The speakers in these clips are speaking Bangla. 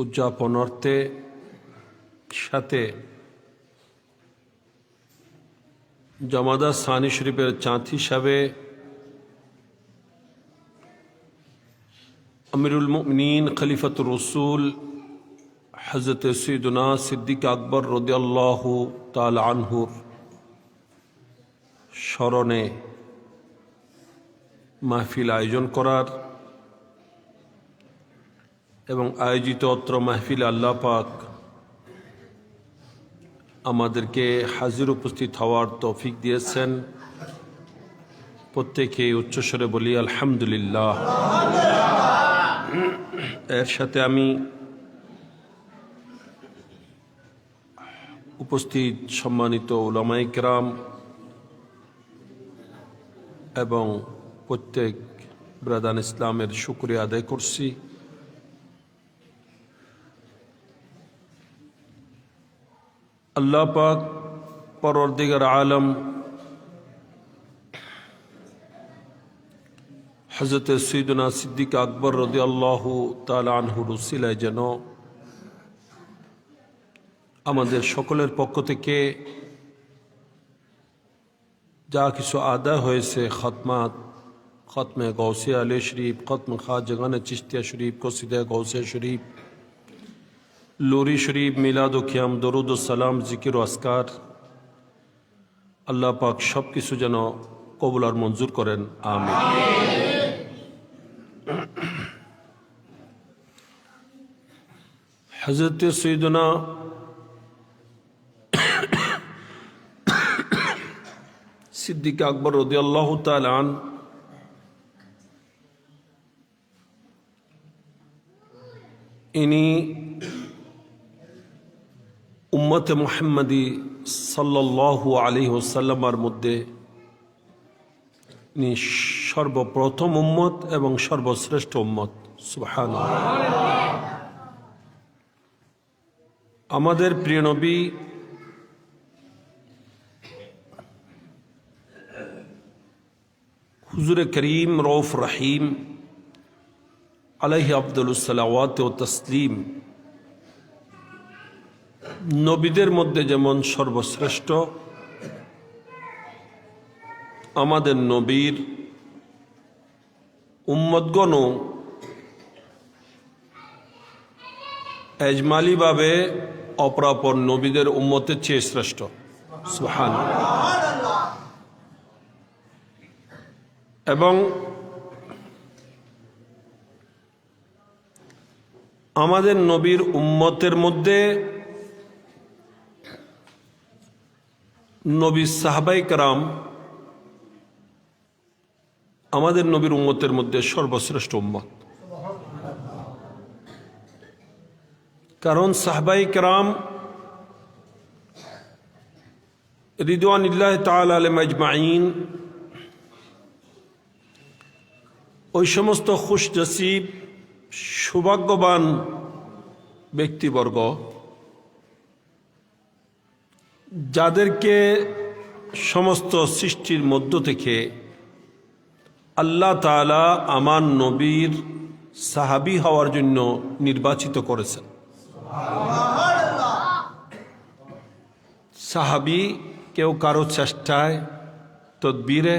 উদযাপনার্থে সাথে জামাদা সানি শরীফের চাঁদ হিসাবে আমিরুল মুমিনিন খলিফাতুর রসুল হযরত সৈয়দনা সিদ্দিক আকবর রাদিয়াল্লাহু তাআলা আনহুর স্মরণে মাহফিল আয়োজন করার এবং আয়োজিত অত্র মাহফিল আল্লাহ পাক আমাদেরকে হাজির উপস্থিত হওয়ার তৌফিক দিয়েছেন। প্রত্যেকে উচ্চস্বরে বলি আলহামদুলিল্লাহ। এর সাথে আমি উপস্থিত সম্মানিত উলামায়ে কেরাম এবং প্রত্যেক ব্রাদান ইসলামের শুকরিয়া আদায় করছি। আল্লাহ পাক পরওয়ারদিগার আলম হযরত সৈয়দনা সিদ্দিক আকবর রাদিয়াল্লাহু তাআলা আনহুর উসিলায় যেন আমাদের সকলের পক্ষ থেকে যা কিছু আদায় হয়েছে খতমে গৌসিয়া আলী শরীফ, খতম খাজা চিশতিয়া শরীফ, কসিদা গৌসিয়া শরীফ, লোরি শরীফ, মিলাদ ও খিয়াম, দরুদ ও সালাম, জিকির ও আসকার, আল্লাহ পাক সব কিছু যেন কবুল আর মঞ্জুর করেন, আমিন। হযরত সৈয়দনা সিদ্দিক আকবর রাদিয়াল্লাহু তাআলা আনহু ইনি উম্মতে মুহাম্মাদি সাল্লাল্লাহু আলাইহি ওয়াসাল্লামের মধ্যে ইনি সর্বপ্রথম উম্মত এবং সর্বশ্রেষ্ঠ উম্মত। সুবহানাল্লাহ। আমাদের প্রিয় নবী হুজুরে করিম রউফ রহিম আলাইহি আফদালুস সালাওয়াত ওয়া তাসলিম নবীদের মধ্যে যেমন সর্বশ্রেষ্ঠ, আমাদের নবীর উম্মতগণও এজমালিভাবে অপরাপর নবীদের উম্মতের চেয়ে শ্রেষ্ঠ। সুবহানাল্লাহ। এবং আমাদের নবীর উম্মতের মধ্যে নবীর সাহাবায়ে কেরাম আমাদের নবীর উম্মতের মধ্যে সর্বশ্রেষ্ঠ উম্মত। কারণ সাহাবায়ে কেরাম রিদওয়ানুল্লাহি তাআলা আলাইহিম আজমাইন ওই সমস্ত খুশনসিব সৌভাগ্যবান ব্যক্তিবর্গ যাদেরকে সমস্ত সৃষ্টির মধ্য থেকে আল্লাহ তাআলা আমার নবীর সাহাবী হওয়ার জন্য নির্বাচিত করেছেন। সাহাবী কেউ কারো চেষ্টায় তদবিরে,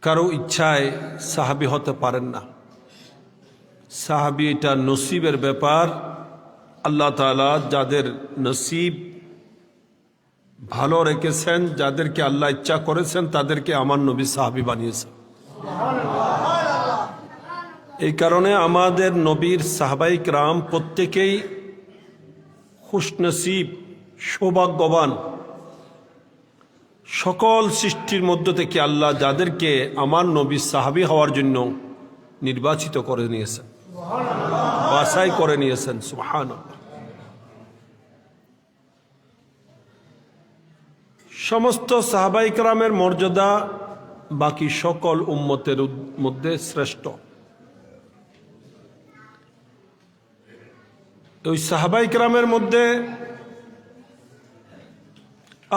কারো ইচ্ছায় সাহাবী হতে পারেন না। সাহাবী এটা নসিবের ব্যাপার। আল্লাহ তাআলা যাদের নসিব ভালো রেখেছেন, যাদেরকে আল্লাহ ইচ্ছা করেছেন, তাদেরকে আমার নবী সাহাবী বানিয়েছেন। এই কারণে আমাদের নবীর সাহাবায়ে কেরাম প্রত্যেকেই খুশনসিব, সৌভাগ্যবান। সকল সৃষ্টির মধ্য থেকে আল্লাহ যাদেরকে আমার নবী সাহাবী হওয়ার জন্য নির্বাচিত করে নিয়েছেন, বাছাই করে নিয়েছেন। সুবহানাল্লাহ। সমস্ত সাহাবায়ে কেরামের মর্যাদা বাকি সকল উম্মতের মধ্যে শ্রেষ্ঠ। ওই সাহাবায়ে কেরামের মধ্যে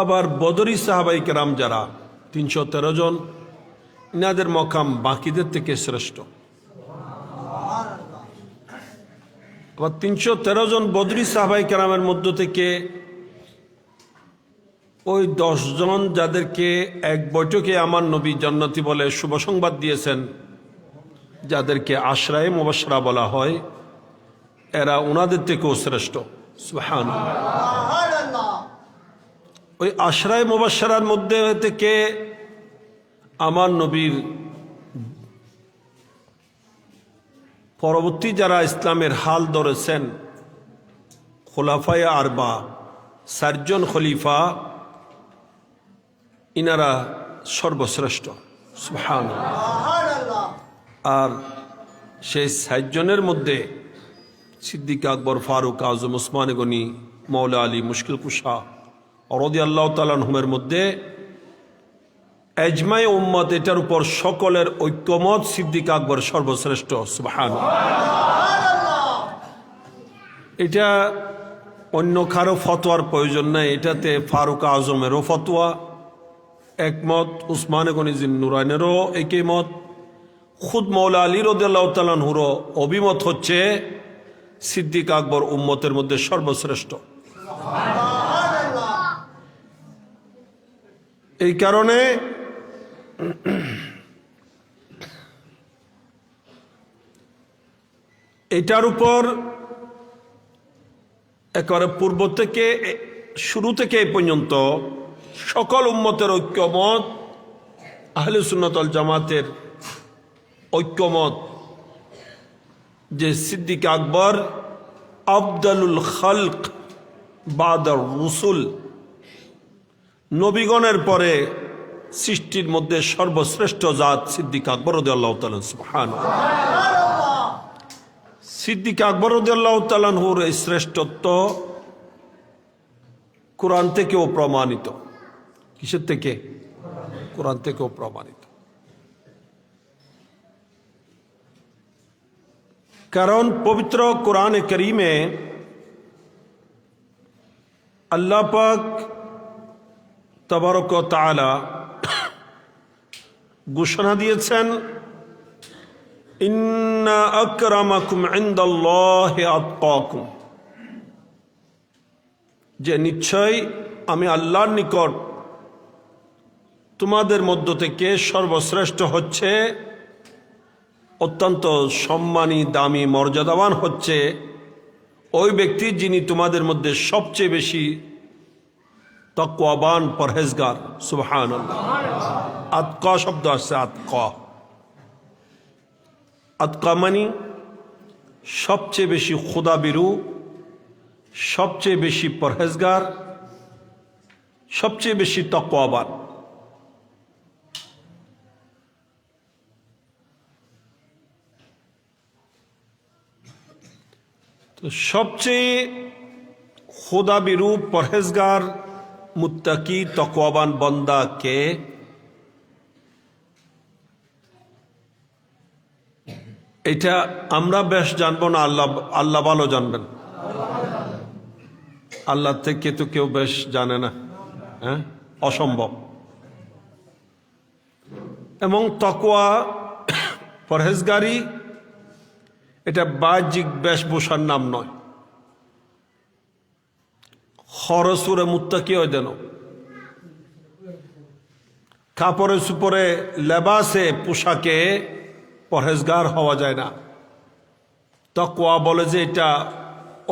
আবার বদরি সাহাবায়ে কেরাম যারা ৩১৩ জন, ইনাদের মকাম বাকিদের থেকে শ্রেষ্ঠ। আবার 313 জন বদরি সাহাবায়ে কেরামের মধ্য থেকে ওই 10 জন যাদেরকে এক বৈঠকে আমার নবী জান্নাতি বলে শুভ সংবাদ দিয়েছেন, যাদেরকে আশরায়ে মুবাশশারা বলা হয়, এরা ওনাদের থেকেও শ্রেষ্ঠ। সুবহানাল্লাহ। ওই আশরায়ে মুবাশশারার মধ্যে থেকে আমার নবীর পরবর্তী যারা ইসলামের হাল ধরেছেন, খোলাফায়ে আরবা, 4 জন খলিফা, ইনারা সর্বশ্রেষ্ঠ। সুবহানাল্লাহ। আর সেই 4 জনের মধ্যে সিদ্দিক আকবর, ফারুক আজম, উসমান গনি, মৌলা আলী, মুশকিল কুশা রাদিয়াল্লাহু তাআলা আনহুমের মধ্যে এজমায়ে উম্মত, এটার উপর সকলের ঐক্যমত, সিদ্দিক আকবর সর্বশ্রেষ্ঠ। সুবহানাল্লাহ। এটা অন্য কারো ফতোয়ার প্রয়োজন নাই, এটাতে ফারুক আজমেরও ফতোয়া একমত, উসমান গনি জিন্নুরাইনেরও একই মত, খুদ মৌলা আলী রাদিয়াল্লাহু তাআলা আনহুরও অভিমত হচ্ছে সিদ্দিক আকবর উম্মতের মধ্যে সর্বশ্রেষ্ঠ। এই কারণে এটার উপর একেবারে পূর্ব থেকে শুরু থেকে এই পর্যন্ত সকল উম্মতের ঐক্যমত, আহলে সুন্নাত ওয়াল জামাতের ঐক্যমত যে সিদ্দিক আকবর আফদালুল খালক বাদার রসুল, নবীগণের পরে সৃষ্টির মধ্যে সর্বশ্রেষ্ঠ জাত সিদ্দিক আকবর রাদিয়াল্লাহু তাআলা। সুবহানাল্লাহ। সিদ্দিক আকবর রাদিয়াল্লাহু তাআলা আনহুর এই শ্রেষ্ঠত্ব কোরআন থেকেও প্রমাণিত। কিসের থেকে? কোরআন থেকেও প্রমাণিত। কারণ পবিত্র কোরআনে কারীমে আল্লাহ পাক তাবারক ওয়া তাআলা ঘোষণা দিয়েছেন, ইন্না আকরামাকুম ইনদাল্লাহি আতকাকুম, যে নিশ্চয় আমি আল্লাহর নিকট তোমাদের মধ্য থেকে সর্বশ্রেষ্ঠ হচ্ছে, অত্যন্ত সম্মানী, দামি, মর্যাদাবান হচ্ছে ওই ব্যক্তি যিনি তোমাদের মধ্যে সবচেয়ে বেশি তাকওয়াবান, পরহেজগার। সুবহানাল্লাহ। আতকা শব্দ আসছে, আতকা। আতকা মানে সবচেয়ে বেশি খোদাবিরু, সবচেয়ে বেশি পরহেজগার, সবচেয়ে বেশি তাকওয়াবান। তো সবচেয়ে খোদাবিরু, পরহেজগার, মুত্তাকি, তাকওয়াবান বান্দা কে? এটা আমরা বেশ জানবো না, আল্লাহ ভালো জানবেন। আল্লাহ থেকে তো কেউ বেশ জানে না, হ্যাঁ, অসম্ভব। এবং তাকওয়া, পরহেজগারি, এটা বাহ্যিক বেশভূষার নাম নয়। খরসুরে মুত্তাকি হয় যেন, কাপড়ে সুপরে, লেবাসে, পোশাকে পরহেজগার হওয়া যায় না। তাকওয়া বলে যে এটা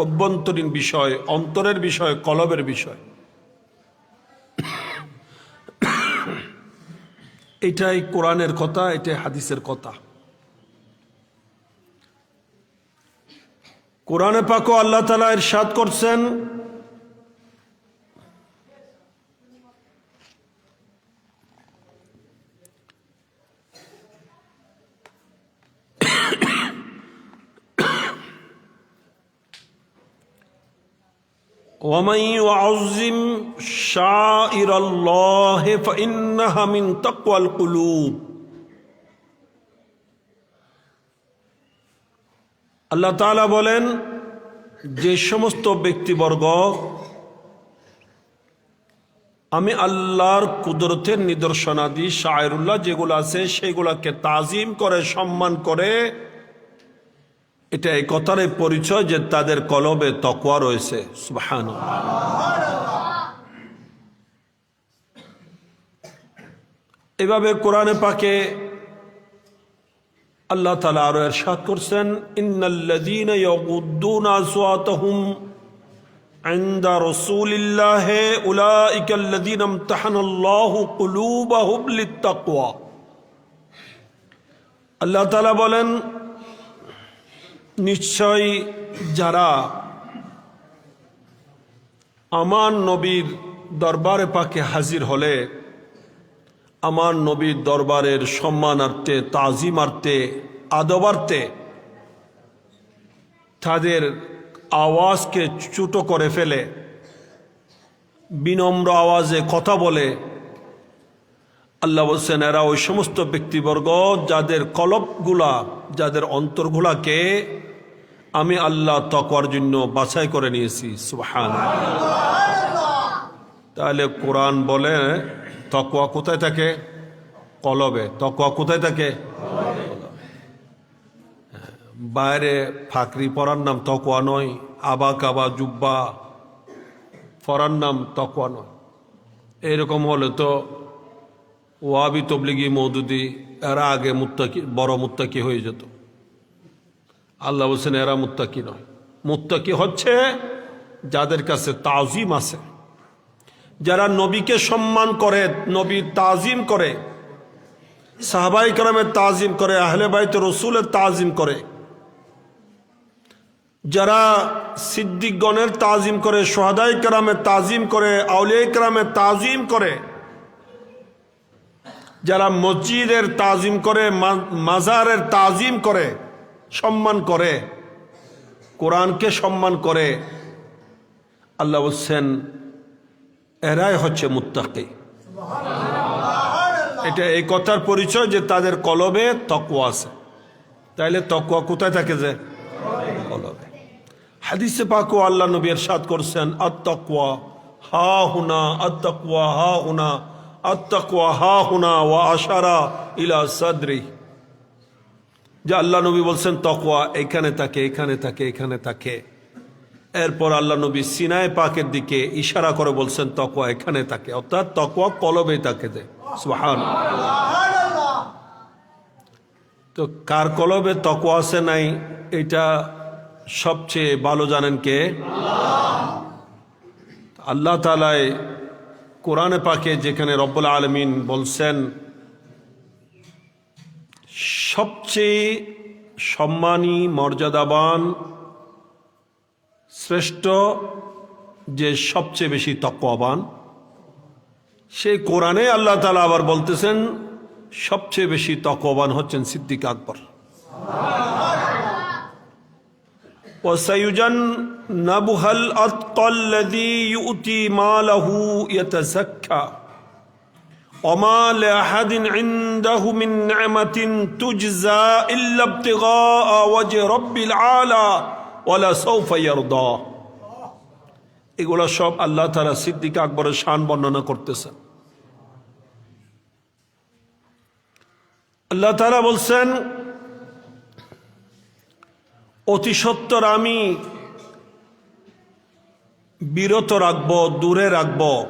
অভ্যন্তরীণ বিষয়, অন্তরের বিষয়, কলবের বিষয়। এটাই কোরআনের কথা, এটাই হাদিসের কথা। কোরআনে পাকও আল্লাহ তাআলা ইরশাদ করছেন, وَمَنْ يُعَظِّمْ شَعَائِرَ اللَّهِ فَإِنَّهَا مِنْ تَقْوَى الْقُلُوبِ। আল্লাহ তাআলা বলেন, যে সমস্ত ব্যক্তিবর্গ আমি আল্লাহর কুদরতের নিদর্শনাদি, শায়রুল্লাহ যেগুলো আছে সেগুলাকে তাজিম করে, সম্মান করে, এটা এই কথারই পরিচয় যে তাদের কলবে তাকওয়া রয়েছে। সুবহানাল্লাহ। এভাবে কোরআনে পাকে আল্লাহ তাআলা আরো ইরশাদ করছেন, ইন্নাল্লাযীনা ইয়াগুদ্দুনা আসওয়াতাহুম ইনদা রাসূলিল্লাহি উলাইকাল্লাযীনা ইমতাহানাল্লাহু কুলুবাহুম লিত্তাকওয়া। আল্লাহ তাআলা বলেন, নিশ্চয় যারা আমার নবীর দরবারে পাকে হাজির হলে আমার নবীর দরবারের সম্মানার্থে, তাজিমার্থে, আদবার্থে তাদের আওয়াজকে ছোট করে ফেলে, বিনম্র আওয়াজে কথা বলে, আল্লাহ বলছেন এরা ওই সমস্ত ব্যক্তিবর্গ যাদের কলবগুলা, যাদের অন্তরগুলাকে আমি আল্লাহ তাকওয়ার জন্য বাছাই করে নিয়েছি। সুবহানাল্লাহ। তাহলে কোরআন বলে তাকওয়া কোথায় থাকে? কলবে। তাকওয়া কোথায় থাকে? বাইরে ফাকরি পরার নাম তাকওয়া নয়, আবা কাবা জুব্বা পরার নাম তাকওয়া নয়। এরকম হলে তো ওয়াবি তবলিগি মওদুদি এরা আগে মুত্তাকি, বড় মুত্তাকি হয়ে যেত। আল্লাহ বলছেন এরা মুত্তাকি নয়। মুত্তাকি হচ্ছে যাদের কাছে তাজিম আছে, যারা নবীকে সম্মান করে, নবীর তাজিম করে, সাহাবায়ে কেরামের তাজিম করে, আহলে বাইত রাসূলের তাজিম করে, যারা সিদ্দিকগণের তাজিম করে, শুহাদায়ে কেরামের তাজিম করে, আউলিয়ায়ে কেরামের তাজিম করে, যারা মসজিদের তাজিম করে, মাজারের তাজিম করে, সম্মান করে, কোরআনকে সম্মান করে, আল্লাহ বলছেন এরাই হচ্ছে মুত্তাকি। এটা এই কথার পরিচয় যে তাদের কলবে তাকওয়া আছে। তাইলে তাকওয়া কোথায় থাকে? যে কলবে। হাদিসে পাকে আল্লাহ নবী ইরশাদ করছেন, আত-তাকওয়া হা হুনা, আত-তাকওয়া হা হুনা, আত-তাকওয়া হা হুনা, ওয়া আশারা ইলা সাদরি। যে আল্লাহ নবী বলছেন তাকওয়া এখানে থাকে, এখানে থাকে, এখানে থাকে। এরপর আল্লাহ নবী সিনায়ে পাকের দিকে ইশারা করে বলছেন তাকওয়া এখানে থাকে, অর্থাৎ তাকওয়া কলবে থাকে। যে সুবহানাল্লাহ। তো কার কলবে তাকওয়া আছে নাই এটা সবচেয়ে ভালো জানেন কে? আল্লাহ তাআলা কোরআনে পাকে যেখানে রব্বুল আলামিন বলছেন সবচেয়ে সম্মানী, মর্যাদাবান, শ্রেষ্ঠ যে সবচেয়ে বেশি তাকওয়াবান, সেই কোরআনে আল্লাহ তাআলা আবার বলতেছেন সবচেয়ে বেশি তাকওয়াবান হচ্ছেন সিদ্দিক আকবর। ওয়াসায়ুজান্নাবুহাল আতকাল্লাযী ইউতি মালাহু ইয়াতাযাক্কা ওমা লিআহাদিন ইনদাহু মিন নি'মাতিন তুজজা ইল্লা ইবতিগা ওয়াজহি রাব্বিল আলা ওয়ালা সাওফা ইয়ারদা। এগুলো সব আল্লাহ তাআলা সিদ্দিক আকবরের শান বর্ণনা করতেছেন। আল্লাহ তাআলা বলছেন অতি সত্বর আমি বিরত রাখব, দূরে রাখব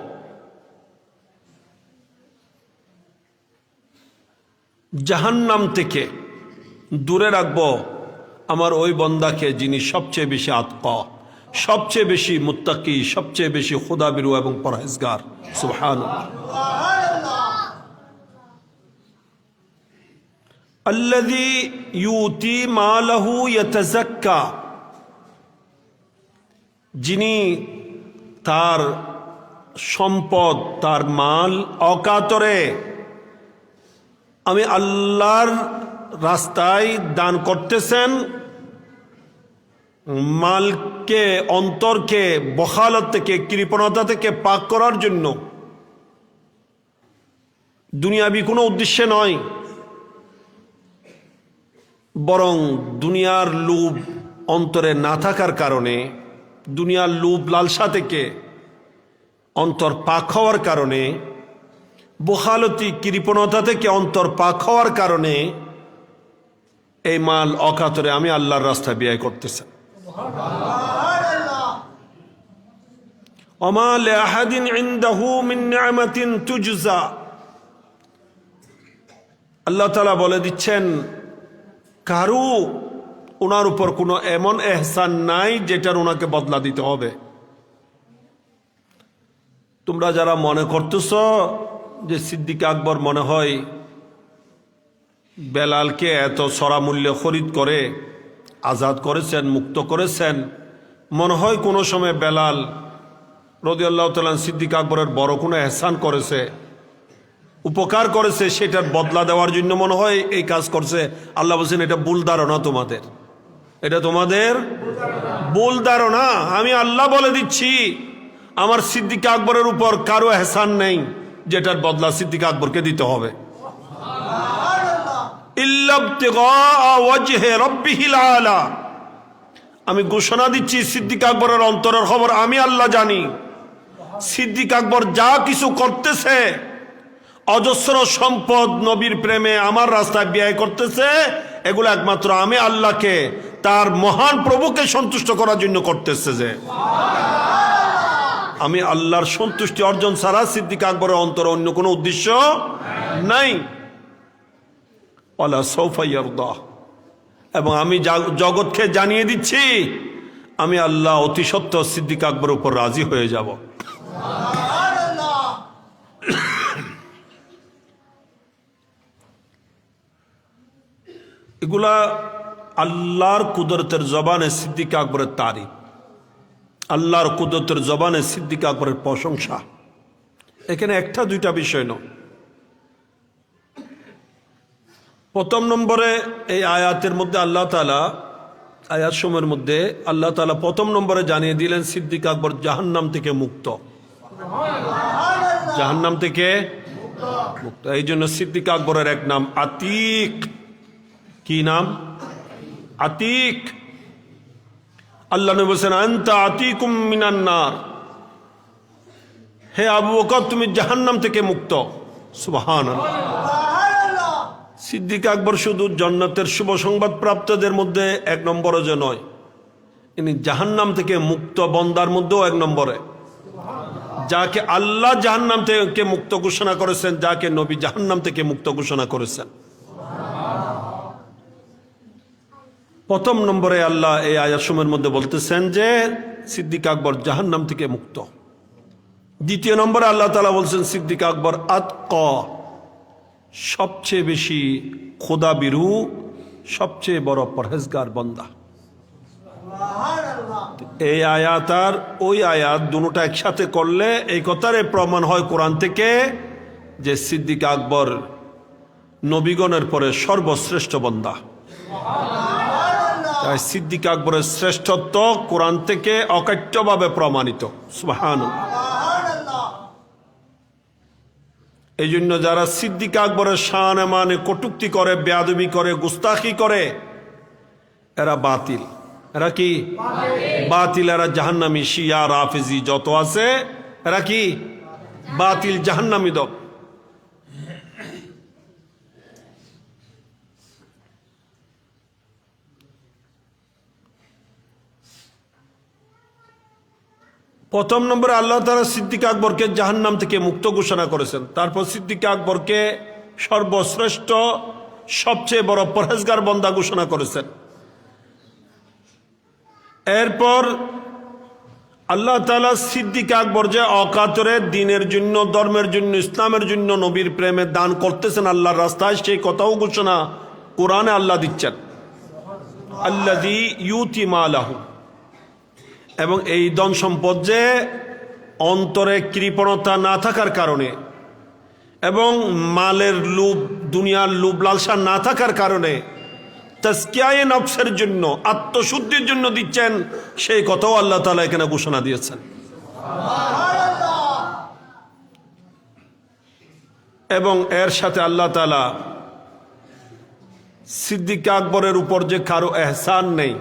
জাহান্নাম থেকে, দূরে রাখব আমার ওই বন্দাকে যিনি সবচেয়ে বেশি আতকা, সবচেয়ে বেশি মুত্তাকি, সবচেয়ে বেশি খুদাবিরু এবং পরহেজগার। সুবহানাল্লাহ। আল্লাযী ইউতি মালাহু ইয়াতাযাক্কা, যিনি তার সম্পদ, তার মাল অকাতরে আমি আল্লাহর রাস্তায় দান করতেছেন, মালকে, অন্তরকে বখালত থেকে, কৃপণতা থেকে পাক করার জন্য, দুনিয়াবি কোনো উদ্দেশ্যে নয়, বরং দুনিয়ার লোভ অন্তরে না থাকার কারণে, দুনিয়ার লোভ লালসা থেকে অন্তর পাক হওয়ার কারণে, বখালতি কৃপণতা থেকে অন্তর পাক হওয়ার কারণে এই মাল অকাতরে আমি আল্লাহর রাস্তায় ব্যয় করতেছেন। ওমা লিআহাদিন ইনদাহু মিন নি'মাতিন তুজজা, আল্লাহ তাআলা বলে দিচ্ছেন কারু ওনার উপর কোনো এমন এহসান নাই যেটার ওনাকে বদলা দিতে হবে। তোমরা যারা মনে করতেছ যে সিদ্দিক আকবর মনে হয় বেলালকে এত সরা মূল্যে খরিদ করে আজাদ করেছেন, মুক্ত করেছেন, মনে হয় কোনো সময় বেলাল রাদিয়াল্লাহু তাআলা সিদ্দিক আকবরের বড় কোনো এহসান করেছে, উপকার করেছে, সেটার বদলা দেওয়ার জন্য মনে হয় এই কাজ করছে। আল্লাহ বলছেন এটা ভুল ধারণা তোমাদের, এটা তোমাদের ভুল ধারণা। আমি আল্লাহ বলে দিচ্ছি আমার সিদ্দিক আকবরের উপর কারো এহসান নেই যেটার বদলা সিদ্দিক আকবরকে দিতে হবে। ইল্লা ইবতিগা ওয়াজহি রাব্বিহিল আলা, আমি ঘোষণা দিচ্ছি সিদ্দিক আকবরের অন্তরের খবর আমি আল্লাহ জানি। সিদ্দিক আকবর যা কিছু করতেছে, অজস্র সম্পদ নবীর প্রেমে আমার রাস্তায় ব্যয় করতেছে, এগুলো একমাত্র আমি আল্লাহকে, তার মহান প্রভুকে সন্তুষ্ট করার জন্য করতেছে। যে আমি আল্লাহর সন্তুষ্টি অর্জন ছাড়া সিদ্দিক আকবরের অন্তরে অন্য কোনো উদ্দেশ্য নাই। ওয়ালা সাউফা ইয়ারদা, এবং আমি জগৎকে জানিয়ে দিচ্ছি আমি আল্লাহ অতি সত্ত্বর সিদ্দিক আকবরের উপর রাজি হয়ে যাব। এগুলা আল্লাহর কুদরতের জবানে সিদ্দিক আকবরের তারিফ, আল্লাহর কুদরতের জবানে সিদ্দিক আকবরের প্রশংসা। এখানে একটা দুইটা বিষয় নয়। প্রথম নম্বরে এই আয়াতের মধ্যে আল্লাহ তাআলা, আয়াত সময়ের মধ্যে আল্লাহ তাআলা প্রথম নম্বরে জানিয়ে দিলেন সিদ্দিক আকবর জাহান্নাম থেকে মুক্ত, জাহান্নাম থেকে মুক্ত। এই জন্য সিদ্দিক আকবরের এক নাম আতিক। কি নাম? আতিক। আল্লাহ নবী বলেছেন আনতা আতিকুম মিনান নার, হে আবু বকর তুমি জাহান্নাম থেকে মুক্ত। সুবহানাল্লাহ। সিদ্দিক আকবর শুধু জান্নাতের শুভ সংবাদ প্রাপ্তদের মধ্যে এক নম্বরে যে নয়, ইনি জাহান্নাম থেকে মুক্ত বন্দার মধ্যেও এক নম্বরে, যাকে আল্লাহ জাহান্নাম থেকে মুক্ত ঘোষণা করেছেন, যাকে নবী জাহান্নাম থেকে মুক্ত ঘোষণা করেছেন। প্রথম নম্বরে আল্লাহ এই আয়াতসমূহের মধ্যে বলতেছেন যে সিদ্দিক আকবর জাহান্নাম থেকে মুক্ত। দ্বিতীয় নম্বরে আল্লাহ তাআলা বলছেন সিদ্দিক আকবর আতকা, সবচেয়ে বেশি খোদা বিরু, সবচেয়ে বড় পরহেজগার বান্দা। এই আয়াত আর ওই আয়াত দুটোটা একসাথে করলে এই কথার প্রমাণ হয় কোরআন থেকে যে সিদ্দিক আকবর নবীগণের পরে সর্বশ্রেষ্ঠ বান্দা। তাই সিদ্দিক আকবরের শ্রেষ্ঠত্ব কোরআন থেকে অকাট্যভাবে প্রমাণিত। সুবহানাল্লাহ। এই জন্য যারা সিদ্দিক আকবরের শান মানে কটূক্তি করে, বেয়াদবি করে, গুস্তাখি করে, এরা বাতিল। এরা কি বাতিল? এরা জাহান্নামী। শিয়া রাফিজি যত আছে এরা কি বাতিল, জাহান্নামী দল। প্রথম নম্বরে আল্লাহ তাআলা সিদ্দিক আকবরকে জাহান্নাম থেকে মুক্ত ঘোষণা করেছেন। তারপর সিদ্দিক আকবরকে সর্বশ্রেষ্ঠ সবচেয়ে বড় পরহেজগার বান্দা ঘোষণা করেছেন। এরপর আল্লাহ তাআলা সিদ্দিক আকবর যে অকাতরে দ্বীনের জন্য, ধর্মের জন্য, ইসলামের জন্য নবীর প্রেমে দান করতেছেন আল্লাহর রাস্তায়, সেই কথাও ঘোষণা কোরআনে আল্লাহ দিচ্ছেন। আল্লাযী ইউতি মালাহু, এবং এই ধন সম্পদ যে অন্তরে কৃপণতা না থাকার কারণে এবং মালের লোভ, দুনিয়ার লোভ লালসা না থাকার কারণে তাজকিয়ায়ে নফসের জন্য, আত্মশুদ্ধির জন্য দিচ্ছেন, সেই কথাও আল্লাহ তাআলা এখানে ঘোষণা দিয়েছেন। এবং এর সাথে আল্লাহ তাআলা সিদ্দিক আকবরের উপর যে কারো এহসান নেই,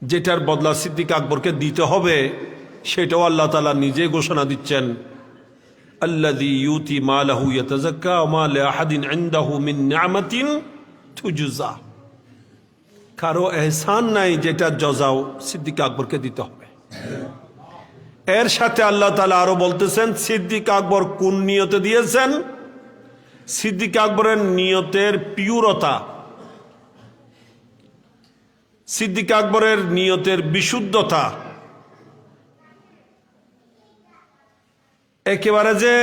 যেটার বদলা সিদ্দিক আকবরকে দিতে হবে, সেটাও আল্লাহ তাআলা নিজে ঘোষণা দিচ্ছেন। আল্লাযী ইউতি মালাহু ইয়াতাযাক্কা ওয়া মা লিআহাদিন ইনদাহু মিন নি'মাতিন তুজুজা। কারো এহসান নাই যেটা জজাও সিদ্দিক আকবরকে দিতে হবে। এর সাথে আল্লাহ তাআলা আরো বলতেছেন সিদ্দিক আকবর কোন নিয়তে দিয়েছেন। সিদ্দিক আকবরের নিয়তের পিউরতা, সিদ্দিক আকবরের নিয়তের বিশুদ্ধতা, একেবারে যে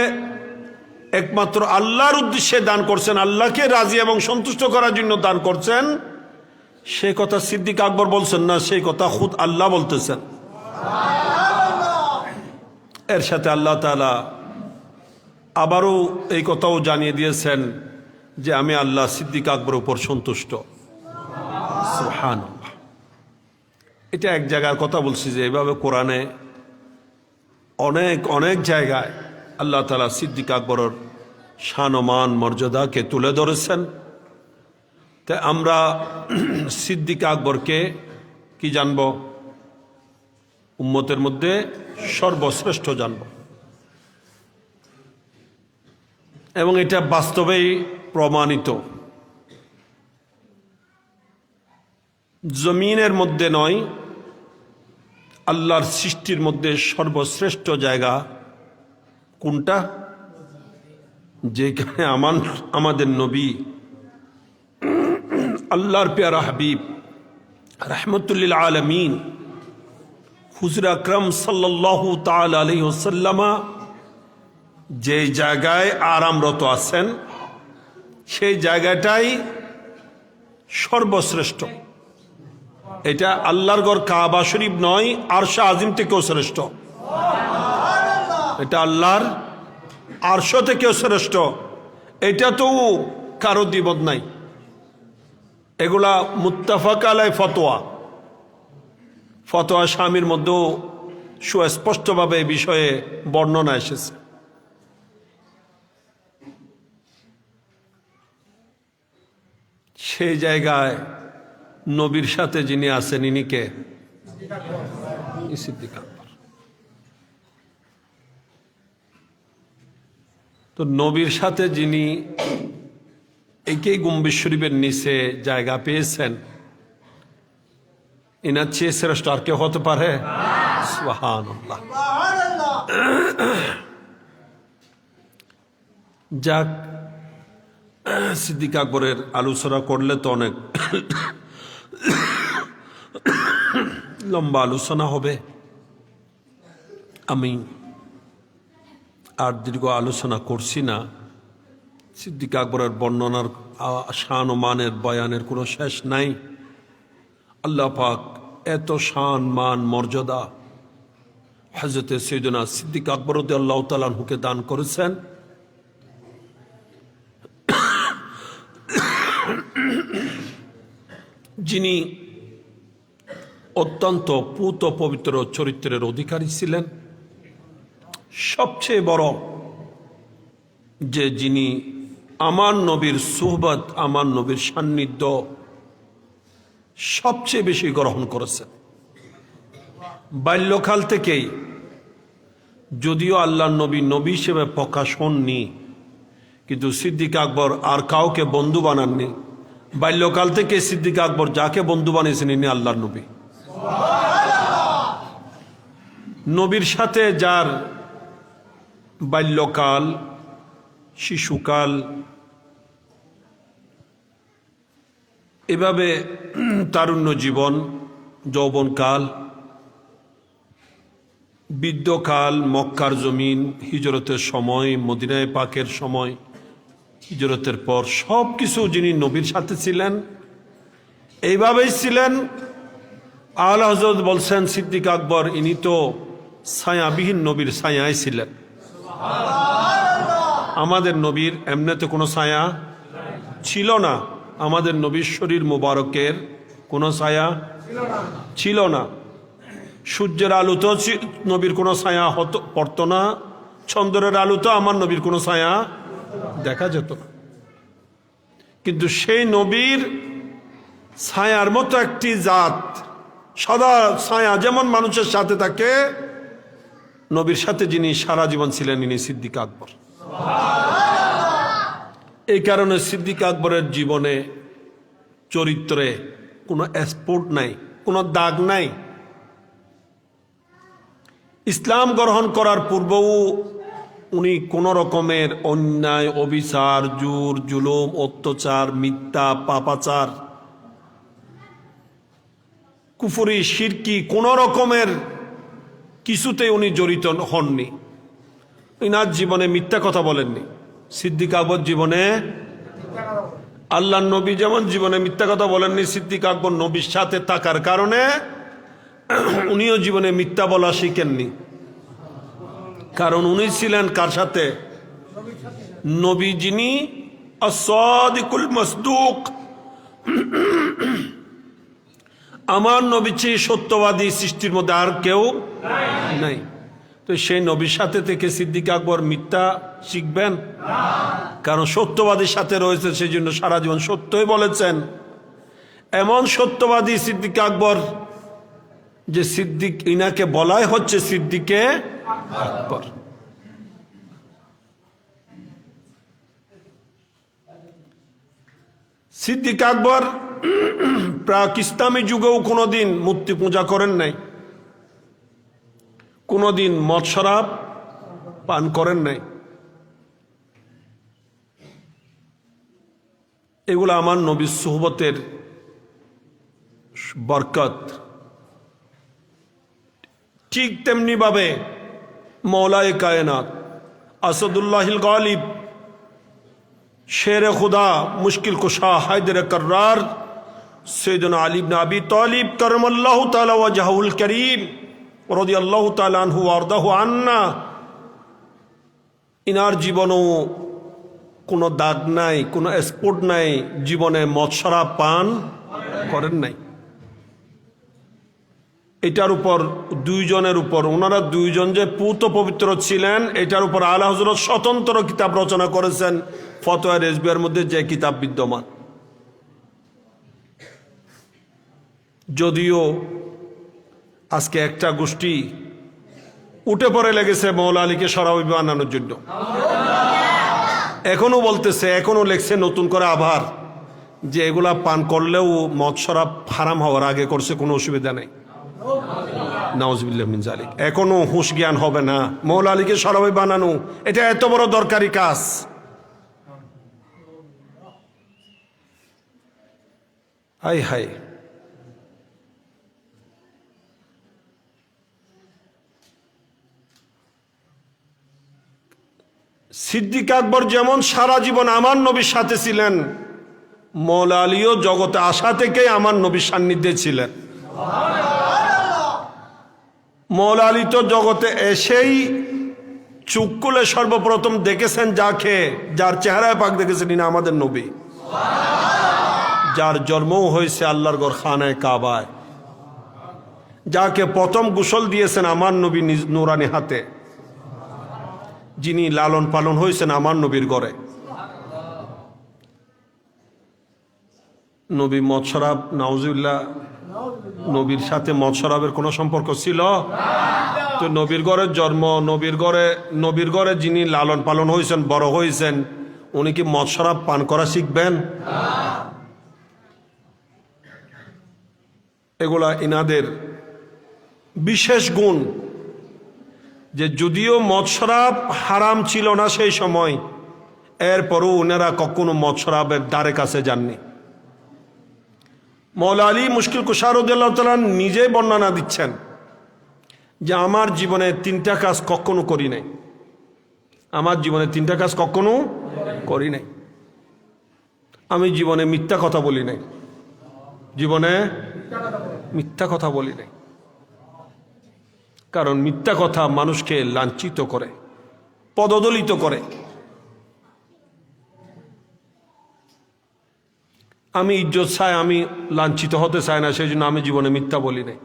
একমাত্র আল্লাহর উদ্দেশ্যে দান করছেন, আল্লাহকে রাজি এবং সন্তুষ্ট করার জন্য দান করছেন, সে কথা সিদ্দিক আকবর বলছেন না, সেই কথা খুদ আল্লাহ বলতেছেন। এর সাথে আল্লাহ তাআলা আবারও এই কথাও জানিয়ে দিয়েছেন যে আমি আল্লাহ সিদ্দিক আকবরের উপর সন্তুষ্ট। সুবহানাল্লাহ। এটা এক জায়গার কথা বলছি যে এভাবে কোরআনে অনেক অনেক জায়গায় আল্লাহ তাআলা সিদ্দিক আকবরের শান ও মান মর্যাদাকে তুলে ধরেছেন। তাই আমরা সিদ্দিক আকবরকে কি জানব? উম্মতের মধ্যে সর্বশ্রেষ্ঠ জানব, এবং এটা বাস্তবেই প্রমাণিত। জমিনের মধ্যে নয়, আল্লাহর সৃষ্টির মধ্যে সর্বশ্রেষ্ঠ জায়গা কোনটা? যেখানে আমাদের নবী আল্লাহর পেয়ারা হাবিব রাহমাতুল্লিল আলামিন হুজুর আকরাম সাল্লাল্লাহু তাআলা আলাইহি ওয়াসাল্লাম যে জায়গায় আরামরত আছেন, সেই জায়গাটাই সর্বশ্রেষ্ঠ। এটা আল্লাহর ঘর কাবা শরীফ নয়, আরশ আজিম থেকেও শ্রেষ্ঠ। এটা আল্লাহর আরশ থেকেও শ্রেষ্ঠ। এটা তো কারো দ্বিমত নাই। এগুলা মুত্তাফাক আলাই ফতোয়া। ফতোয়া স্বামীর মধ্যেও সুস্পষ্টভাবে এই বিষয়ে বর্ণনা এসেছে। সেই জায়গায় নবীর সাথে যিনি আছেন, ইনি কে? সিদ্দিক আকবর। তো নবীর সাথে যিনি একই গম্বুজ শরীফের নিচে জায়গা পেয়েছেন, ইনার চেয়ে শ্রেষ্ঠ আর কেউ হতে পারে? সুবহানাল্লাহ। যাক, সিদ্দিক আকবরের আলোচনা করলে তো অনেক লম্বা আলোচনা হবে। আমি আর দীর্ঘ আলোচনা করছি না। সিদ্দিক আকবরের বর্ণনার শান ও মানের বয়ানের কোনো শেষ নাই। আল্লাহ পাক এত শান মান মর্যাদা হযরতে সাইয়েদনা সিদ্দিক আকবর রাদিয়াল্লাহু তাআলা আনহুকে দান করেছেন। যিনি অত্যন্ত পূত পবিত্র চরিত্রের অধিকারী ছিলেন। সবচেয়ে বড় যে যিনি আমার নবীর সুহবত, আমার নবীর সান্নিধ্য সবচেয়ে বেশি গ্রহণ করেছেন। বাল্যকাল থেকেই, যদিও আল্লাহর নবী নবী হিসেবে প্রকাশ হননি, কিন্তু সিদ্দিক আকবর আর কাউকে বন্ধু বানাননি। বাল্যকাল থেকে সিদ্দিক আকবর যাকে বন্ধু বানিয়েছেন, ইনি আল্লাহর নবী। নবীর সাথে যার বাল্যকাল, শিশুকাল, এভাবে তারুণ্য জীবন, যৌবনকাল, বৃদ্ধকাল, মক্কার জমিন, হিজরতের সময়, মদিনায় পাকের সময়, হিজরতের পর সব কিছু যিনি নবীর সাথে ছিলেন, এইভাবেই ছিলেন। আলা হযরত বলছেন সিদ্দিক আকবর ইনি তো ছায়াবিহীন নবীর ছায়ায় ছিলেন। আমাদের নবীর এমনিতে কোনো ছায়া ছিল না। আমাদের নবীর শরীর মুবারকের কোনো ছায়া ছিল না। সূর্যের আলোতেও নবীর কোনো ছায়া পড়তো না। চন্দ্রের আলোতেও আমার নবীর কোনো ছায়া দেখা যেত না। কিন্তু সেই নবীর ছায়ার মতো একটি জাত, সদা ছায়া যেমন মানুষের সাথে থাকে, নবীর সাথে যিনি সারা জীবন ছিলেন, ইনি সিদ্দিক আকবর। এই কারণে সিদ্দিক আকবরের জীবনে চরিত্রে কোনো স্পট নাই, কোনো দাগ নাই। ইসলাম গ্রহণ করার পূর্বেও উনি কোন রকমের অন্যায়, অবিচার, জোর, জুলুম, অত্যাচার, মিথ্যা, পাপাচার, কুফরি, শিরকি কোন রকমের কিছুতেই উনি জড়িত হননি। ইনার জীবনে মিথ্যা কথা বলেননি। সিদ্দিক আকবর জীবনে, আল্লাহ নবী যেমন জীবনে মিথ্যা কথা বলেননি, সিদ্দিক আকবর নবীর সাথে থাকার কারণে উনিও জীবনে মিথ্যা বলা শিখেননি। কারণ উনি ছিলেন কার সাথে? নবী যিনি আস-সাদিকুল মাসদুক, আমার নবী চেয়ে সত্যবাদী সৃষ্টির মধ্যে আর কেউ নাই। তো সেই নবীর সাথে থেকে সিদ্দিক আকবর মিথ্যা শিখবেন? কারণ সত্যবাদীর সাথে রয়েছে, সেই জন্য সারা জীবন সত্যই বলেছেন। এমন সত্যবাদী সিদ্দিক আকবর যে সিদ্দিক, ইনাকে বলাই হচ্ছে সিদ্দিকে আকবর। সিদ্দিক আকবর প্রাক ইসলামী যুগেও কোনোদিন মূর্তি পূজা করেন নাই, কোনোদিন মদ শরাব পান করেন নাই। এগুলো আমার নবীর সুহবতের বরকত। ঠিক তেমনি ভাবে মৌলায়ে কায়নাত আসাদুল্লাহিল গালিব, শেরে খুদা, মুশকিল কুশা, হায়দারে কর্রার, সৈয়দনা আলী ইবনে আবি তালিব করমাল্লাহু তাআলা ওয়াজহুল করিম রাদিয়াল্লাহু তাআলা আনহু ওয়া আরদাহু আন্না, ইনার জীবনও কোনো দাগ নাই, কোনো স্পট নাই, জীবনে মদ শরাব পান করেন নাই। এটার উপর দুইজনের উপর, ওনারা দুইজন যে পূত পবিত্র ছিলেন, এটার উপর আলা হযরত স্বতন্ত্র কিতাব রচনা করেছেন, ফতোয়া রেজবিয়ার মধ্যে যে কিতাব বিদ্যমান। যদিও আজকে একটা গোষ্ঠী উঠে পড়ে লেগেছে মৌলা আলীকে শরাবি বানানোর জন্য, এখনো বলতেছে, এখনো লেখছে নতুন করে আবার যে এগুলা পান করলেও মদ শরাব হারাম হওয়ার আগে করছে, কোনো অসুবিধা নেই। নাউজুবিল্লাহ মিন যালিক। এখনো হুঁশ জ্ঞান হবে না মৌলা আলীকে শরাবি বানানো, এটা এত বড় দরকারি কাজ। হাই হাই, সিদ্দিক আকবর যেমন সারা জীবন আমার নবীর সাথে ছিলেন, মৌলা আলীও জগতে আসা থেকে আমার নবীর সান্নিধ্যে ছিলেন। মৌলা আলী তো জগতে এসেই চুপ খুলে সর্বপ্রথম দেখেছেন যাকে, যার চেহারায় পাক দেখেছেন, ইনি আমাদের নবী, যার জন্মও হয়েছে আল্লাহর ঘর খানায় কাবায়, যাকে প্রথম গোসল দিয়েছেন আমার নবী নিজ নুরানি হাতে, যিনি লালন পালন হয়েছেন আমার নবীর ঘরে। নবী মদ শরাব, নাউজুবিল্লাহ, নবীর সাথে মদ শরাবের কোনো সম্পর্ক ছিল? তো নবীর ঘরের জন্ম, নবীর ঘরে যিনি লালন পালন হয়েছেন, বড় হয়েছেন, উনি কি মদ শরাব পান করা শিখবেন? এগুলা ইনাদের বিশেষ গুণ, যে যদিও মদ শরাব হারাম ছিল না সেই সময়, এরপরও ওনারা কখনো মদ শরাবের দ্বারে কাছে যাননি। মৌলা আলী মুশকিল কুশা রাদিয়াল্লাহু তাআলা নিজেই বর্ণনা দিচ্ছেন যে আমার জীবনে তিনটা কাজ কখনো করি নাই, আমার জীবনে তিনটা কাজ কখনো করি নাই। আমি জীবনে মিথ্যা কথা বলি নাই, জীবনে মিথ্যা কথা বলি নাই। কারণ মিথ্যা কথা মানুষকে লাঞ্ছিত করে, পদদলিত করে। আমি ইজ্জত চাই, আমি লাঞ্ছিত হতে চাই না, সেই জন্য আমি জীবনে মিথ্যা বলি নাই।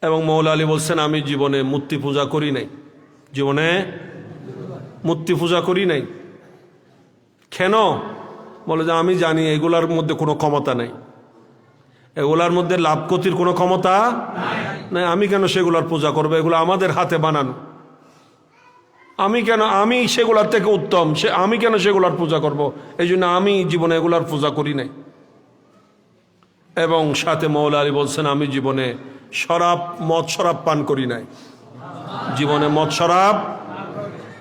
এবং মৌলা আলী বলছেন আমি জীবনে মূর্তি পূজা করি নাই, জীবনে মূর্তি পূজা করি নাই। কেন? বলে যে আমি জানি এগুলার মধ্যে কোনো ক্ষমতা নেই, এগুলার মধ্যে লাভ ক্ষতির কোনো ক্ষমতা নাই, আমি কেন সেগুলার পূজা করবো? এগুলো আমাদের হাতে বানানো। আমি সেগুলার থেকে উত্তম, আমি কেন সেগুলার পূজা করব? এই জন্য আমি জীবনে এগুলার পূজা করি নাই। এবং সাথে মৌলা আলী বলছেন, আমি জীবনে মদ শরাব পান করি নাই, জীবনে মদ শরাব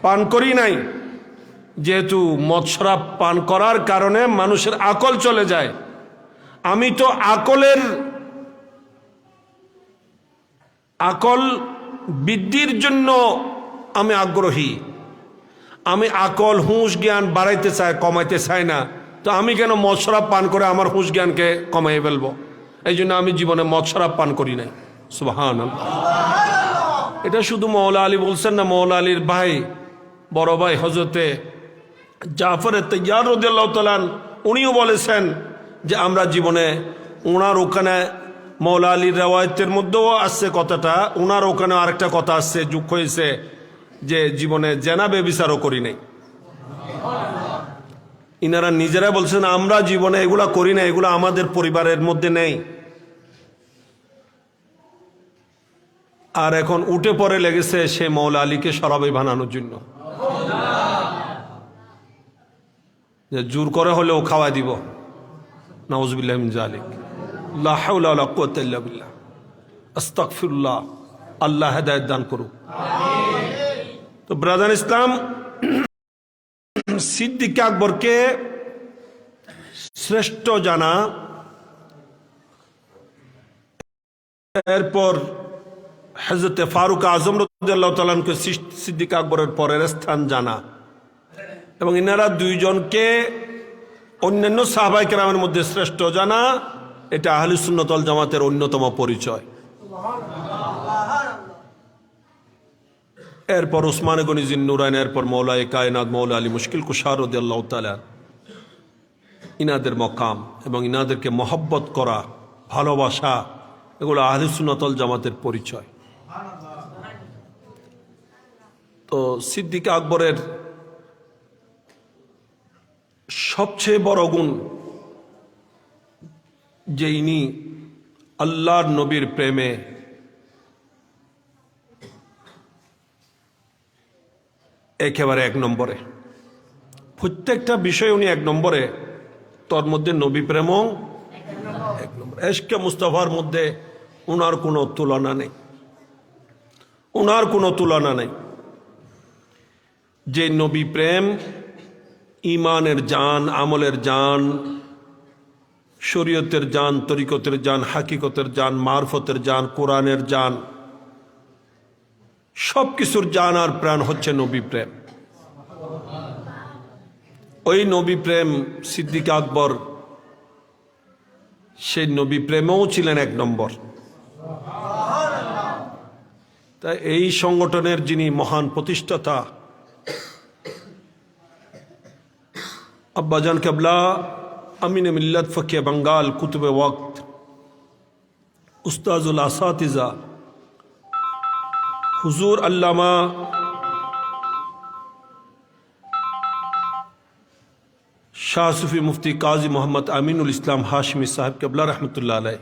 পান করি নাই। যেহেতু মদ শরাব পান করার কারণে মানুষের আকল চলে যায়, আমি তো আকল বৃদ্ধির জন্য আমি আগ্রহী। আমি আকল হুঁশ জ্ঞান বাড়াইতে চাই, কমাইতে চাই না। তো আমি কেন মদ শরাব পান করে আমার হুঁশ জ্ঞানকে কমাই ফেলবো? এই জন্য আমি জীবনে মদ শরাব পান করি নাই। সুবহানাল্লাহ। এটা শুধু মৌলা আলী বলছেন না, মৌলা আলীর ভাই, বড় ভাই হযরতে জাফর তাইয়ার রাদিয়াল্লাহু তাআলা উনিও বলেছেন যে আমরা জীবনে, ওনার ওখানে মৌলা আলীর রেওয়ায়তের মধ্যেও আসছে কথাটা, ওনার ওখানে আরেকটা কথা আসছে, যুগ হয়েছে যে জীবনে জেনা ব্যভিচারও করি নাই। ইনারা নিজেরা বলছেন আমরা জীবনে এগুলা করি না, এগুলা আমাদের পরিবারের মধ্যে নেই। আর এখন উঠে পড়ে লেগেছে সে মৌলা আলীকে শরাবি বানানোর জন্য, যে জোর করে হলেও খাওয়াই দিব। নাউজুবিল্লাহি মিন যালিক। লা হাওলা ওয়ালা কুওয়াতা ইল্লা বিল্লাহ। আস্তাগফিরুল্লাহ। আল্লাহ হেদায়েত দান করুক। তো ব্রাদার ইসলাম, সিদ্দিক আকবরকে শ্রেষ্ঠ জানা, এরপর হযরত ফারুক আজম রাদিয়াল্লাহু তাআলা আনহু সিদ্দিক আকবরের পরের স্থান জানা, এবং ইনারা দুইজনকে অন্যান্য সাহাবায়ে কেরামের মধ্যে শ্রেষ্ঠ জানা, এটা আহলে সুন্নাত ওয়াল জামাতের অন্যতম পরিচয়। এরপর উসমান গনি জিন্নুরাইন, এরপর মৌলায়ে কায়নাত মৌলা আলী মুশকিল কুশা রাদিয়াল্লাহু তাআলা, ইনাদের মকাম এবং ইনাদেরকে মহব্বত করা, ভালোবাসা, এগুলো আহলে সুন্নাত ওয়াল জামাতের পরিচয়। তো সিদ্দিক আকবরের সবচেয়ে বড় গুণ যে ইনি আল্লাহর নবীর প্রেমে একেবারে এক নম্বরে, প্রত্যেকটা বিষয় উনি এক নম্বরে। তোর মধ্যে নবী প্রেমও এক নম্বর। এশকে মুস্তাফার মধ্যে উনার কোনো তুলনা নেই, উনার কোনো তুলনা নেই। যে নবী প্রেম ইমানের জান, আমলের জান, শরীয়তের জান, তরিকতের জান, হাকিকতের জান, মারফতের জান, কোরআনের জান, সব কিছুর জান আর প্রাণ হচ্ছে নবী প্রেম। ওই নবী প্রেম সিদ্দিক আকবর সেই নবী প্রেমেও ছিলেন এক নম্বর। তাই এই সংগঠনের যিনি মহান প্রতিষ্ঠাতা আব্বাজান কেবলা আমিন মিল্লাত ফকিয়ে বাঙ্গাল কুতুবে ওয়াক্ত উস্তাজুল আসাতিজা হুজুর আল্লামা শাহ সুফি মুফতি কাজী মোহাম্মদ আমিনুল ইসলাম হাশমি সাহেব কেবলা রহমতুল্লাহ আলাই,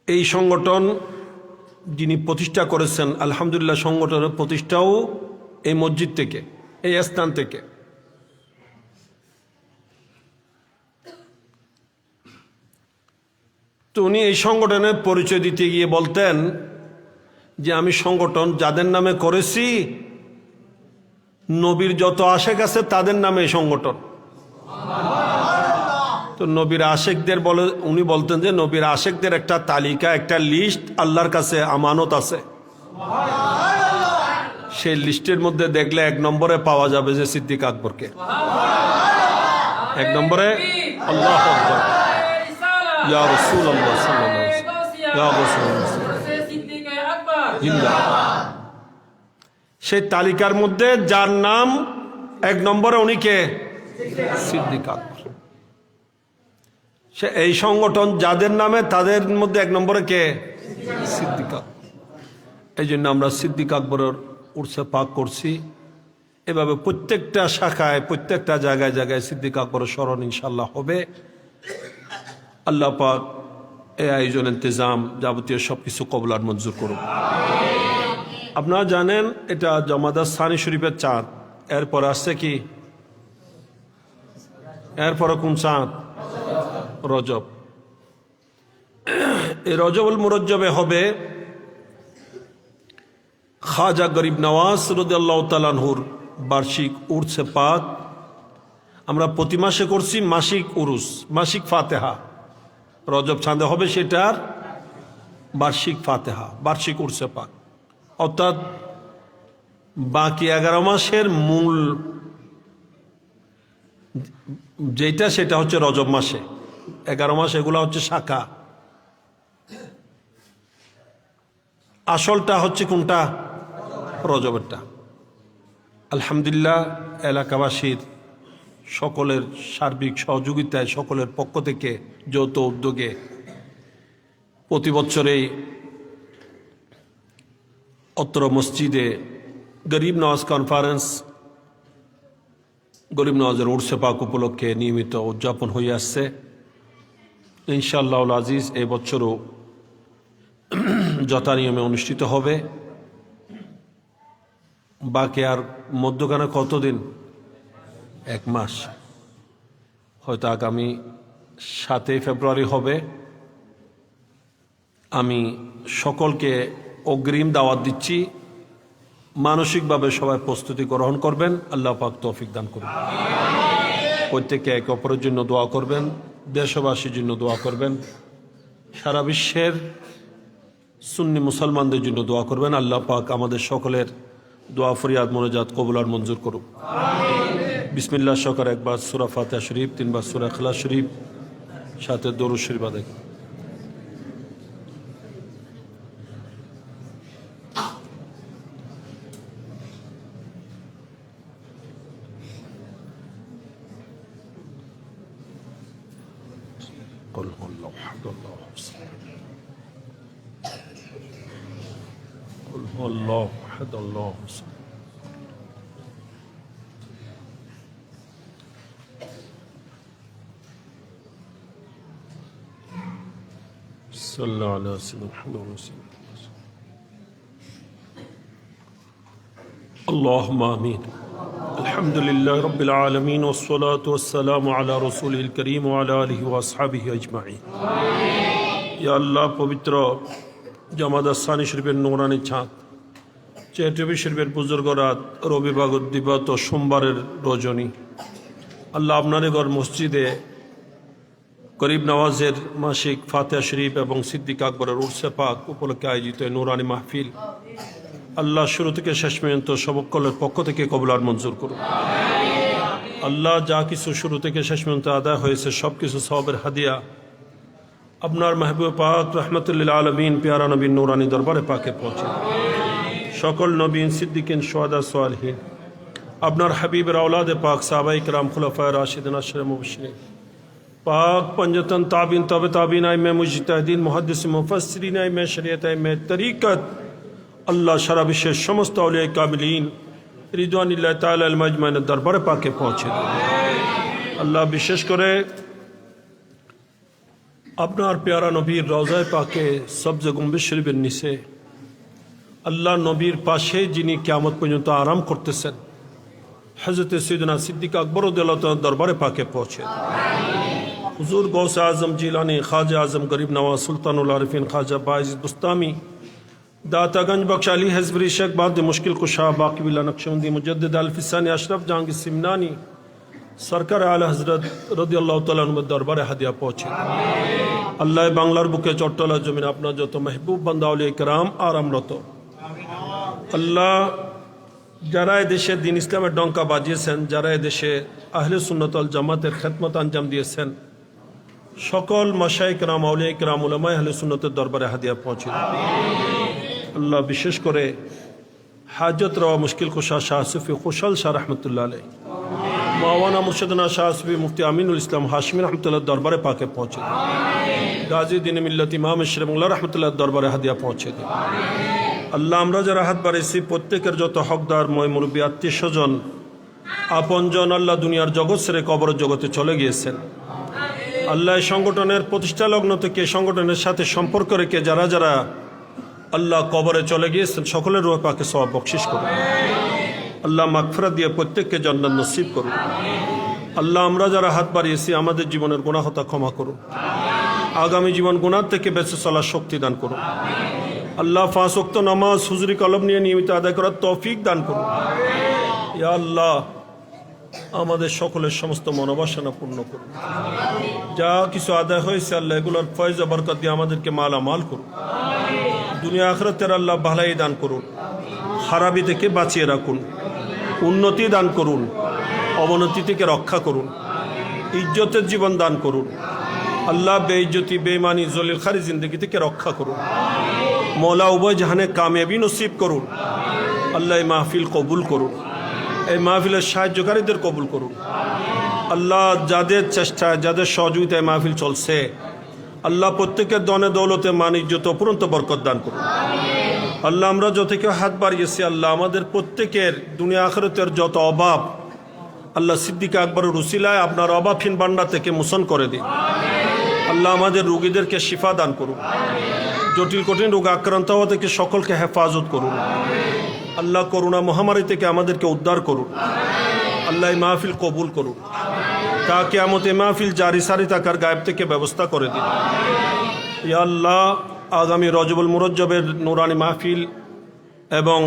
এই সংগঠন যিনি প্রতিষ্ঠা করেছেন, আলহামদুলিল্লাহ সংগঠনের প্রতিষ্ঠাও এই মসজিদ থেকে, এই স্থান থেকে। তো উনি এই সংগঠনের পরিচয় দিতে গিয়ে বলতেন যে আমি সংগঠন যাদের নামে করেছি, নবীর যত আশেক আছে তাদের নামে এই সংগঠন। তো নবীর আশেকদের বলে উনি বলতেন যে নবীর আশেকদের একটা তালিকা, একটা লিস্ট আল্লাহর কাছে আমানত আছে। সেই লিস্টের মধ্যে দেখলে এক নম্বরে পাওয়া যাবে যে সিদ্দিক আকবরকে, এক নম্বরে। আল্লাহু আকবার, ইয়া রাসূলুল্লাহ সাল্লাল্লাহু আলাইহি ওয়াসাল্লাম, ইয়া রাসূলুল্লাহ জিন্দাবাদ। সেই তালিকার মধ্যে যার নাম এক নম্বরে, উনি কে? সিদ্দিক আকবর। সে এই সংগঠন যাদের নামে তাদের মধ্যে এক নম্বরে কে? সিদ্দিক আকবর। এই জন্য আমরা সিদ্দিক আকবরের উর্সে পাক করছি। এভাবে প্রত্যেকটা শাখায়, প্রত্যেকটা জায়গায় জায়গায় সিদ্দিক আকবরের স্মরণ ইনশাল্লাহ হবে। আল্লাহ পাক এই আয়োজন ইন্তজাম যাবতীয় সবকিছু কবুল আর মঞ্জুর করুন। আপনারা জানেন এটা জমাদার সানি শরীফের চাঁদ। এরপর আসছে কি? এরপরে কোন চাঁদ? রজব। এই রজবুল মুরজ্জবে হবে খাজা গরিব নওয়াজ রাদিয়াল্লাহু তাআলা আনহুর বার্ষিক উরসে পাক। আমরা প্রতি মাসে করছি মাসিক উরুস, মাসিক ফাতেহা। রজব চাঁদে হবে সেটার বার্ষিক ফাতেহা, বার্ষিক উরসে পাক। অর্থাৎ বাকি 11 মাসের মূল যেটা সেটা হচ্ছে রজব মাসে। 11 মাস এগুলা হচ্ছে শাখা। আসলটা হচ্ছে কোনটা? রজবেরটা। আলহামদুলিল্লাহ এলাকাবাসীর সকলের সার্বিক সহযোগিতায়, সকলের পক্ষ থেকে যৌথ উদ্যোগে প্রতি বছরেই অত্র মসজিদে গরিব নওয়াজ কনফারেন্স, গরিব নওয়াজের উরসে পাক উপলক্ষে নিয়মিত উদযাপন হয়ে আসছে। ইনশাআল্লাহ আজিজ এই বছরও যথানিয়মে অনুষ্ঠিত হবে। বাকি আর মধ্যখানে কতদিন? 1 মাস। হয়তো আগামী 7 ফেব্রুয়ারি হবে। আমি সকলকে অগ্রিম দাওয়াত দিচ্ছি, মানসিকভাবে সবাই প্রস্তুতি গ্রহণ করবেন। আল্লাহ পাক তৌফিক দান করবেন। প্রত্যেকে একে অপরের জন্য দোয়া করবেন, দেশবাসীর জন্য দোয়া করবেন, সারা বিশ্বের সুন্নি মুসলমানদের জন্য দোয়া করবেন। আল্লাহ পাক আমাদের সকলের দোয়া ফরিয়াদ মোনাজাত কবুল আর মঞ্জুর করুক। বিসমিল্লাহ শকর একবার সূরা ফাতিহা শরীফ, 3 বার সূরা ইখলাস শরীফ, সাথে দরুদ শরীফ আদায়। قل هو الله احد الله الصمد قل هو الله احد الله الصمد صلى الله على سيدنا محمد وسلم اللهم آمين الحمد لله رب العالمين والصلاة والسلام على رسوله الكريم وعلى آله وأصحابه أجمعين يا الله পবিত্র জামাদার সানি শরীফের নূরানি ছাদ, চেটবি শরীফের বুজুর্গ রাত, রবিবার দিবস ও সোমবারের রজনী, আল্লাহ আপনার ঘর মসজিদে গরিব নওয়াজের মাসিক ফাতিহা শরীফ এবং সিদ্দিক আকবরের উরসে পাক উপলক্ষে আয়োজিত নূরানি মাহফিল আল্লাহ শুরু থেকে শেষ পর্যন্ত সকলের পক্ষ থেকে কবুল আর মঞ্জুর করুন। আল্লাহ যা কিছু শুরু থেকে শেষ পর্যন্ত আদায় হয়েছে সব কিছু সওয়াবের হাদিয়া আপনার মাহবুব পাক রহমতুল্লিল আলমিন প্যারা নবীন নূরানি দরবারে পাকে পৌঁছে। সকল নবীন সিদ্দিকিন শুহাদা সালিহিন আপনার হাবিবের আওলাদে পাক সাহাবায়ে কিরাম খুলাফায়ে রাশিদিন আশরে মুবশশিরিন পাক पंजतन ताबीन तब ताबीन आइम्मा मुजतहिदीन मुहद्दिस मुफस्सिरीन आइम्मा शरीयत आइम्मा तरीक़त अल्लाह सारा विश्वेर समस्त औलिया कामिलीन रिदवानिल्लाह ताआला अल मजमाइনের দরবারে পাকে পৌঁছে। আল্লাহ বিশেষ করে আপনার প্যারা নবীর রওজায়ে পাকে সবজে গম্বুজ শরীফের নিচে আল্লাহ নবীর পাশে যিনি কিয়ামত পর্যন্ত আরাম করতেছেন হযরত সৈয়দনা সিদ্দিক আকবর রাদিয়াল্লাহু তাআলা দরবারে পাকে পৌঁছে। हुजूर गौस आजम जिलानी ख्वाजा आजम गरीब नवाज सुल्तानुल आरिफीन ख्वाजा बाइज़ बुस्तामी दातागंज बख्श अली हज़बरी शेख बाद मुश्किल कुशा बाकी बिला नक्शबंदी मुजद्दिद अल्फिसानी अशरफ जहांगीर सिमनानी सरकार आला हजरत रदियल्लाहु ताआला अन्हु दरबारे हादिया पहुँचे। अल्लाह बांगलार बुके चट्टला जमीन अपना जो महबूब बंदा औलिया किराम आरामरत अल्लाह যারা দেশে দিন ইসলামের ডঙ্কা বাজিয়েছেন, যারা দেশে আহলে সুন্নাত ওয়াল জামাতের খেদমত আঞ্জাম দিয়েছেন, সকল মাশায়েখ কিরাম আউলিয়া কিরাম উলামায়ে আহলে সুন্নাতের দরবারে হাদিয়া পৌঁছে। আল্লাহ বিশেষ করে হাজত রওয়া মুশকিল কুশা শাহ সুফি খুশাল শাহ রহমতুল্লাহ আলাইহি, মাওলানা মুর্শিদনা শাহ সুফি মুফতি আমিনুল ইসলাম হাশমি রহমতুল্লাহ দরবারে পাকে পৌঁছে। গাজী দিন মিল্লাত ইমাম শরীফুল্লাহ রহমতুল্লাহ দরবারে হাদিয়া পৌঁছে। আল্লাহ আমরা যারা হাত বাড়িয়েছি প্রত্যেকের যত হকদার ময় মুরব্বী আত্মীয় স্বজন আপনজন আল্লাহ দুনিয়ার জগৎ ছেড়ে কবর জগতে চলে গিয়েছেন, আল্লাহ এই সংগঠনের প্রতিষ্ঠা লগ্ন থেকে সংগঠনের সাথে সম্পর্ক রেখে যারা যারা আল্লাহ কবরে চলে গিয়েছেন সকলের রূহ পাকে সওয়াব বকশিশ করুন। আল্লাহ মাগফিরাত দিয়ে প্রত্যেককে জান্নাত নসিব করুন। আল্লাহ আমরা যারা হাত বাড়িয়েছি আমাদের জীবনের গুনাহ হতা ক্ষমা করুন। আগামী জীবন গুনাহ থেকে বেঁচে চলার শক্তি দান করুন। আল্লাহ 5 ওয়াক্ত নামাজ হুজুরি কলম নিয়ে নিয়মিত আদায় করার তৌফিক দান করুন। ইয়া আল্লাহ আমাদের সকলের সমস্ত মনোবাসনা পূর্ণ করুন। যা কিছু আদায় হয়েছে আল্লাহ এগুলোর ফয়েজ ও বরকত দিয়ে আমাদেরকে মালামাল করুন। দুনিয়া আখিরাতের আল্লাহ ভালাই দান করুন। খারাপি থেকে বাঁচিয়ে রাখুন। উন্নতি দান করুন। অবনতি থেকে রক্ষা করুন। ইজ্জতের জীবন দান করুন। আল্লাহ বেইজ্জতি বেঈমানি জলিল খারি জিন্দগি থেকে রক্ষা করুন। মৌলা উভয় জাহানে কামিয়াবি নসিব করুন। আল্লাহ এই মাহফিল কবুল করুন। এই মাহফিলের সাহায্যকারীদের কবুল করুন। আল্লাহ যাদের চেষ্টায় যাদের সহযোগিতায় মাহফিল চলছে আল্লাহ প্রত্যেকের দনে দৌলতে মান ইজ্জত অপুরন্ত বরকত দান করুন। আল্লাহ আমরা যত কেউ হাত বাড়িয়েছি আল্লাহ আমাদের প্রত্যেকের দুনিয়া আখিরাতের যত অভাব আল্লাহ সিদ্দিক আকবরের উসিলায় আপনার অভাবহীন ভান্ডার থেকে মোচন করে দিন। আল্লাহ আমাদের রোগীদেরকে শিফা দান করুন। জটিল কঠিন রোগ আক্রান্ত হওয়া থেকে সকলকে হেফাজত করুন। আল্লাহ করুণা মহামারী থেকে আমাদেরকে উদ্ধার করুন। আল্লাহ এই মাহফিল কবুল করুন। তা কিয়ামতে মাহফিল জারি সারি থাকার গায়েব থেকে ব্যবস্থা করে দিন। ইয়া আল্লাহ আগামী রজবুল মুরজ্জবের নুরানি মাহফিল এবং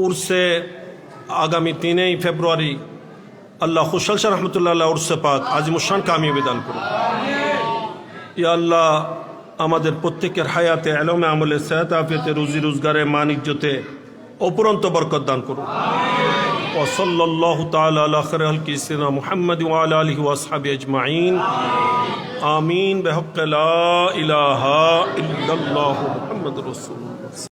উর্সে আগামী 3 ফেব্রুয়ারি আল্লাহ খুশাল শাহ রহমতুল্লাহ উর্সে পাক আজিমুশান কামিয়াবি দান করুন। ইয়া আল্লাহ আমাদের প্রত্যেকের হায়াতে এলমে আমলে সেহত আফিয়তে রুজি রোজগারে মান ইজ্জতে অপুরন্ত বরকত দান করুন। ওয়া সাল্লাল্লাহু তাআলা আলা খায়রিল সাইয়্যিদিনা মুহাম্মদ ওয়া আলা আলিহি ওয়া আসহাবিহি আজমাইন আমিন বিহাক্কি লা ইলাহা ইল্লাল্লাহু মুহাম্মাদুর রাসূলুল্লাহ।